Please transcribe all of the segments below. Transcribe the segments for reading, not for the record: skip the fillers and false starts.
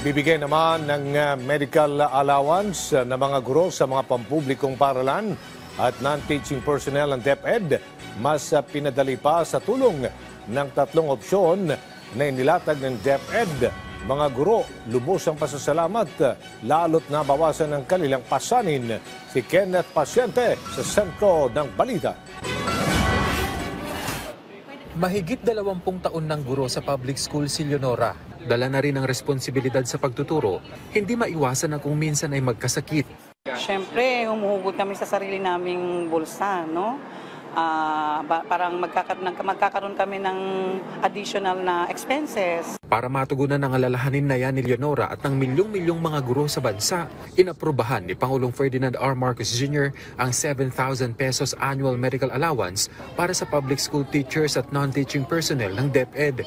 Bibigay naman ng medical allowance ng mga guro sa mga pampublikong paaralan at non-teaching personnel ng DepEd. Mas pinadali pa sa tulong ng tatlong opsyon na inilatag ng DepEd. Mga guro, lubos ang pasasalamat, lalo't nabawasan ng kanilang pasanin. Si Kenneth Pasyente sa sentro ng balita. Mahigit 20 taon ng guro sa public school si Leonora. Dala na rin ang responsibilidad sa pagtuturo, hindi maiwasan na kung minsan ay magkasakit. Siyempre, humuhugot kami sa sarili naming bulsa, no? Parang magkakaroon kami ng additional na expenses. Para matugunan ang alalahanin na yan ni Leonora at ng milyong-milyong mga guro sa bansa, inaprubahan ni Pangulong Ferdinand R. Marcos Jr. ang 7,000 pesos annual medical allowance para sa public school teachers at non-teaching personnel ng DepEd.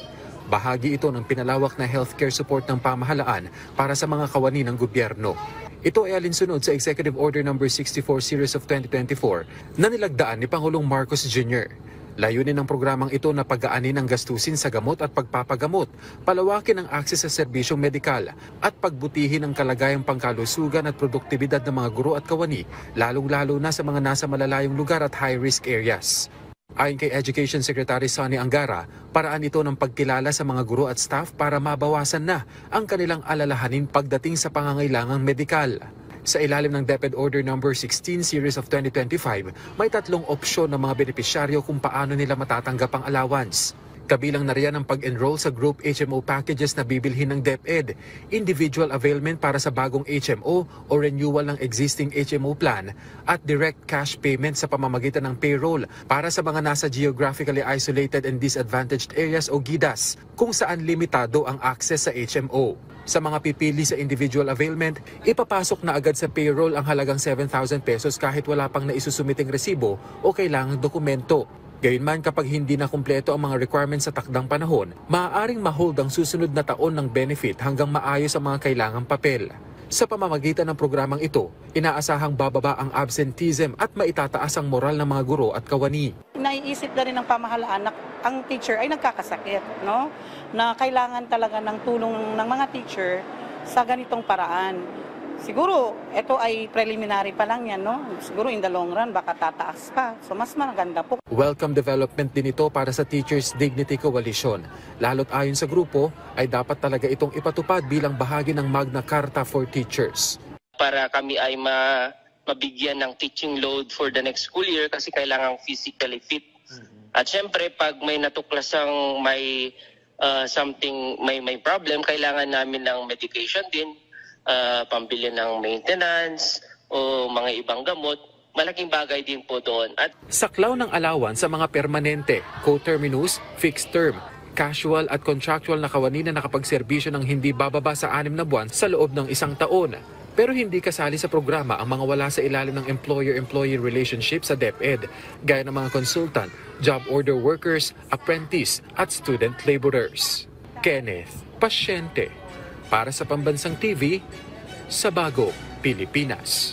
Bahagi ito ng pinalawak na healthcare support ng pamahalaan para sa mga kawani ng gobyerno. Ito ay alinsunod sa Executive Order No. 64 Series of 2024 na nilagdaan ni Pangulong Marcos Jr. Layunin ng programang ito na pagaanin ang gastusin sa gamot at pagpapagamot, palawakin ang akses sa serbisyong medikal at pagbutihin ang kalagayang pangkalusugan at produktibidad ng mga guro at kawani, lalong-lalo na sa mga nasa malalayong lugar at high-risk areas. Ayon kay Education Secretary Sonny Angara, paraan ito ng pagkilala sa mga guro at staff para mabawasan na ang kanilang alalahanin pagdating sa pangangailangang medikal. Sa ilalim ng DepEd Order No. 16 Series of 2025, may tatlong opsyon ng mga benepisyaryo kung paano nila matatanggap ang allowance. Kabilang na riyan ang pag-enroll sa group HMO packages na bibilhin ng DepEd, individual availment para sa bagong HMO o renewal ng existing HMO plan, at direct cash payment sa pamamagitan ng payroll para sa mga nasa geographically isolated and disadvantaged areas o GIDAS, kung saan limitado ang access sa HMO. Sa mga pipili sa individual availment, ipapasok na agad sa payroll ang halagang 7,000 pesos kahit wala pang naisusumiting resibo o kailangang dokumento. Gayunman kapag hindi na kumpleto ang mga requirements sa takdang panahon, maaaring ma-hold ang susunod na taon ng benefit hanggang maayos ang mga kailangang papel. Sa pamamagitan ng programang ito, inaasahang bababa ang absenteeism at maitataas ang moral ng mga guro at kawani. Naiisip na rin ng pamahalaan na ang teacher ay nagkakasakit, no? Na kailangan talaga ng tulong ng mga teacher sa ganitong paraan. Siguro, ito ay preliminary pa lang yan, no? Siguro in the long run, baka tataas pa. So, mas maganda po. Welcome development din ito para sa Teachers Dignity Coalition. Lalo't ayon sa grupo, ay dapat talaga itong ipatupad bilang bahagi ng Magna Carta for Teachers. Para kami ay mabigyan ng teaching load for the next school year kasi kailangang physically fit. At syempre, pag may natuklasang may may problem, kailangan namin ng medication din. Pambili ng maintenance o mga ibang gamot, malaking bagay din po doon. At saklaw ng allowance sa mga permanente, coterminous, fixed term, casual at contractual na kawani na nakapagserbisyo ng hindi bababa sa 6 na buwan sa loob ng 1 taon. Pero hindi kasali sa programa ang mga wala sa ilalim ng employer-employee relationship sa DepEd, gaya ng mga consultant, job order workers, apprentice at student laborers. Kenneth Pasyente, para sa Pambansang TV, sa Bagong Pilipinas.